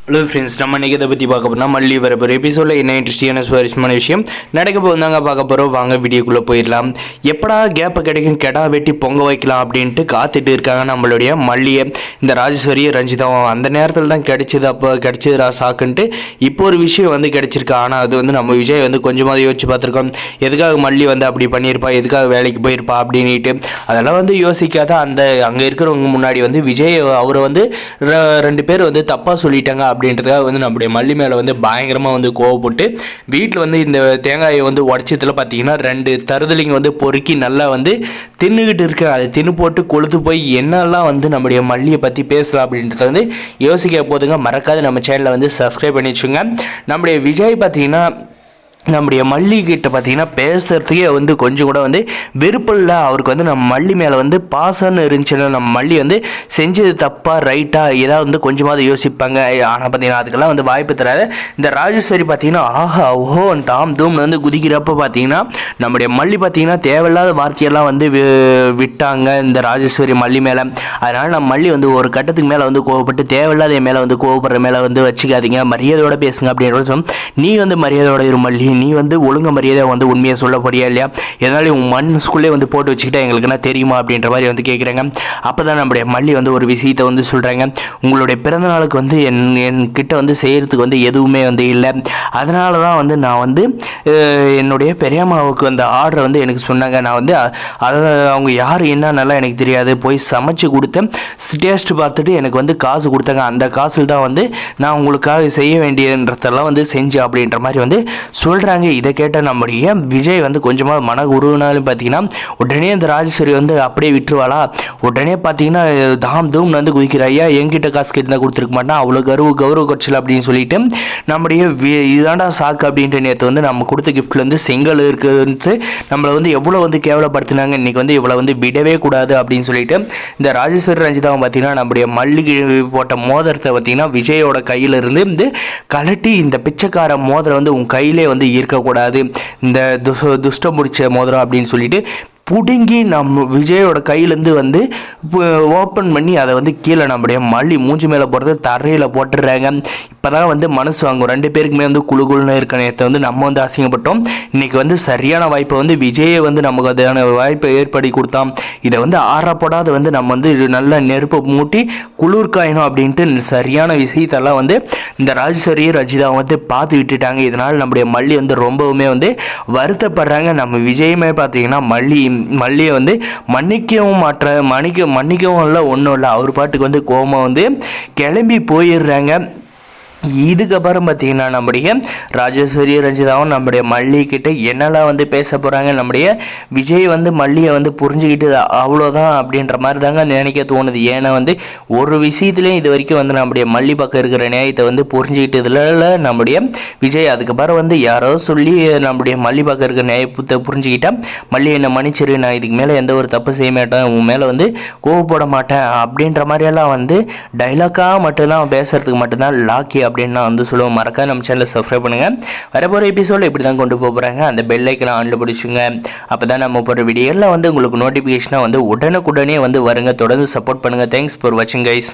Hello friends, நம்ம இன்றைக்கி இதை பற்றி பார்க்க போனால் மல்லி வரப்போகிற எபிசோடில் என்ன இன்ட்ரெஸ்டிங்கான சுவாரஸ்யமான விஷயம் நடக்க போதாங்க பார்க்க போகிறோம். வாங்க வீடியோக்குள்ளே போயிடலாம். எப்படா கேப்பை கிடைக்கும், கெடா வெட்டி பொங்க வைக்கலாம் அப்படின்ட்டு காத்துட்டு இருக்காங்க நம்மளுடைய மல்லியை, இந்த ராஜேஸ்வரி ரஞ்சிதாவும். அந்த நேரத்தில் தான் கிடைச்சிது, அப்போ கிடைச்சதுரா சாக்குன்ட்டு இப்போ ஒரு விஷயம் வந்து கிடைச்சிருக்கு. ஆனால் அது வந்து நம்ம விஜய் வந்து கொஞ்சமாக யோசிச்சு பார்த்துருக்கோம். எதுக்காக மல்லி வந்து அப்படி பண்ணியிருப்பா, எதுக்காக வேலைக்கு போயிருப்பா அப்படின்ட்டு அதெல்லாம் வந்து யோசிக்காத அந்த அங்கே இருக்கிறவங்க முன்னாடி வந்து விஜய் அவரை வந்து ரெண்டு பேர் வந்து தப்பாக சொல்லிட்டாங்க அப்படின்றதுக்காக வந்து நம்முடைய மல்லி மேலே வந்து பயங்கரமாக வந்து கோவப்பட்டு வீட்டில் வந்து இந்த தேங்காயை வந்து உடச்சத்தில் பார்த்தீங்கன்னா 2 தருதலிங்க வந்து பொறுக்கி நல்லா வந்து தின்னுக்கிட்டு இருக்கு. அதை தின்னு போட்டு கொளுத்து போய் என்னெல்லாம் வந்து நம்முடைய மல்லியை பற்றி பேசலாம் அப்படின்றத வந்து யோசிக்க போதுங்க. மறக்காது நம்ம சேனலை வந்து சப்ஸ்கிரைப் பண்ணி வச்சுங்க. நம்முடைய விஜய் பார்த்தீங்கன்னா நம்முடைய மல்லிகிட்ட பார்த்தீங்கன்னா பேசுகிறதுக்கே வந்து கொஞ்சம் கூட வந்து விருப்பம். அவருக்கு வந்து நம்ம மல்லி மேலே வந்து பாசம்னு இருந்துச்சுன்னா நம்ம மல்லி வந்து செஞ்சது தப்பாக ரைட்டாக ஏதாவது வந்து கொஞ்சமாவது யோசிப்பாங்க. ஆனால் பார்த்தீங்கன்னா அதுக்கெல்லாம் வந்து வாய்ப்பு தராது. இந்த ராஜேஸ்வரி பார்த்தீங்கன்னா ஆஹா ஓஹோ தாம் தூம்னு வந்து குதிக்கிறப்ப பார்த்தீங்கன்னா நம்முடைய மல்லி பார்த்தீங்கன்னா தேவையில்லாத வார்த்தையெல்லாம் வந்து விட்டாங்க இந்த ராஜேஸ்வரி மல்லி மேலே. அதனால் நம்ம மல்லி வந்து ஒரு கட்டத்துக்கு மேலே வந்து கோவப்பட்டு தேவையில்லாத என் மேலே வந்து கோவப்படுற மேலே வந்து வச்சுக்காதீங்க, மரியாதையோட பேசுங்க அப்படின்ற நீ வந்து மரியாதையோட இரு மல்லி, நீ வந்து ஒழுங்கு மரியாதை வந்து உண்மையை சொல்ல போறியா இல்லையா, எதனால உன் மனசுக்குள்ளே வந்து போட்டு வச்சுக்கிட்டா எங்களுக்குன்னா தெரியுமா அப்படின்ற மாதிரி வந்து கேட்குறாங்க. அப்போ தான் நம்முடைய மல்லி வந்து ஒரு விஷயத்தை வந்து சொல்கிறாங்க. உங்களுடைய பிறந்த நாளுக்கு வந்து என்கிட்ட வந்து செய்கிறதுக்கு வந்து எதுவுமே வந்து இல்லை. அதனால தான் வந்து நான் வந்து என்னுடைய பெரியம்மாவுக்கு அந்த ஆர்டரை வந்து எனக்கு சொன்னாங்க. நான் வந்து அதை அவங்க யார் என்னன்னெல்லாம் எனக்கு தெரியாது, போய் சமைச்சு கொடுத்தேன், டேஸ்ட் பார்த்துட்டு எனக்கு வந்து காசு கொடுத்தாங்க. அந்த காசில் தான் வந்து நான் உங்களுக்காக செய்ய வேண்டியன்றதெல்லாம் வந்து செஞ்சேன் அப்படின்ற மாதிரி வந்து சொல்கிறாங்க. இதை கேட்ட நம்முடைய விஜய் வந்து கொஞ்சமாக மன உருவினாலும் பார்த்தீங்கன்னா உடனே இந்த ராஜேஸ்வரி வந்து அப்படியே விட்டுருவாளா, உடனே பார்த்தீங்கன்னா தாம் தூம் வந்து குதிக்கிறாயா, என்கிட்ட காசு கேட்டு தான் கொடுத்துருக்க மாட்டான், அவ்வளோ கௌரவ குறைச்சல் அப்படின்னு சொல்லிட்டு நம்முடைய இதாண்டா சாக்கு அப்படின்ற நேரத்தை வந்து நம்ம கொடுத்த கிஃப்ட்ல வந்து செங்கல் இருக்குன்னு நம்மளை வந்து எவ்வளோ வந்து கேவலப்படுத்தினாங்க. இன்னைக்கு வந்து இவ்வளோ வந்து விடவே கூடாது அப்படின்னு சொல்லிட்டு இந்த ராஜேஸ்வரி ரஞ்சிதாவும் பார்த்தீங்கன்னா நம்முடைய மல்லிகை போட்ட மோதிரத்தை பார்த்தீங்கன்னா விஜயோட கையிலிருந்து வந்து கலட்டி இந்த பிச்சைக்கார மோதிரம் வந்து உன் கையிலே வந்து இருக்கக்கூடாது, இந்த துஷ்டம் முடிச்ச மோதிரம் அப்படின்னு சொல்லிட்டு புடுங்கி நம்ம விஜயோட கையிலேருந்து வந்து ஓப்பன் பண்ணி அதை வந்து கீழே நம்முடைய மல்லி மூஞ்சி மேலே போடுறது தரையில் போட்டுடுறாங்க. இப்போ தான் வந்து மனசு வாங்கும். 2 பேருக்குமே வந்து குழுகுழுன்னு இருக்க நேரத்தை வந்து நம்ம வந்து அசிங்கப்பட்டோம். இன்றைக்கி வந்து சரியான வாய்ப்பை வந்து விஜயை வந்து நமக்கு அதான வாய்ப்பை ஏற்படுத்தி கொடுத்தோம். இதை வந்து ஆறப்படாத வந்து நம்ம வந்து நல்ல நெருப்பை மூட்டி குளிர் காயணும் அப்படின்ட்டு சரியான விஷயத்தெல்லாம் வந்து இந்த ராஜேஸ்வரி ரஜிதா வந்து பார்த்து விட்டுட்டாங்க. இதனால் நம்முடைய மல்லி வந்து ரொம்பவுமே வந்து வருத்தப்படுறாங்க. நம்ம விஜயமே பார்த்தீங்கன்னா மல்லியை வந்து மன்னிக்கவும் இல்லை ஒன்றும் இல்லை, அவர் பாட்டுக்கு வந்து கோபமாக வந்து கிளம்பி போயிடுறாங்க. இதுக்கப்புறம் பார்த்தீங்கன்னா நம்முடைய ராஜேஸ்வரி ரஞ்சிதாவும் நம்முடைய மல்லிகிட்ட என்னெல்லாம் வந்து பேச போகிறாங்க. நம்முடைய விஜய் வந்து மல்லியை வந்து புரிஞ்சுக்கிட்டு அவ்வளோதான் அப்படின்ற மாதிரி தாங்க நினைக்க தோணுது. ஏன்னா வந்து ஒரு விஷயத்துலேயும் இது வரைக்கும் வந்து நம்முடைய மல்லி பக்கம் இருக்கிற நியாயத்தை வந்து புரிஞ்சுக்கிட்டதுல நம்முடைய விஜய் அதுக்கப்புறம் வந்து யாரோ சொல்லி நம்முடைய மல்லி பக்கம் இருக்கிற நியாயத்தை புரிஞ்சுக்கிட்டா மல்லி என்னை மன்னிச்சிரு, நான் இதுக்கு மேலே எந்த ஒரு தப்பு செய்ய மாட்டேன், உன் மேலே வந்து கோவப்பட மாட்டேன் அப்படின்ற மாதிரியெல்லாம் வந்து டைலாக்காக மட்டும்தான் பேசுறதுக்கு மட்டும்தான் லாக்கி அப்படின்னு நான் வந்து சொல்லுவோம். மறக்காம நம்ம சேனலை சப்ஸ்கிரைப் பண்ணுங்கள். வரப்போகிற எபிசோடில் இப்படி தான் கொண்டு போகிறாங்க. அந்த பெல் ஐக்கனை ஆன்ல பிடிச்சுங்க. அப்போ தான் நம்ம போகிற வீடியோலாம் வந்து உங்களுக்கு நோட்டிஃபிகேஷனாக வந்து உடனுக்குடனே வந்து வருங்க. தொடர்ந்து சப்போர்ட் பண்ணுங்கள். தேங்க்ஸ் ஃபார் வாட்சிங் கைஸ்.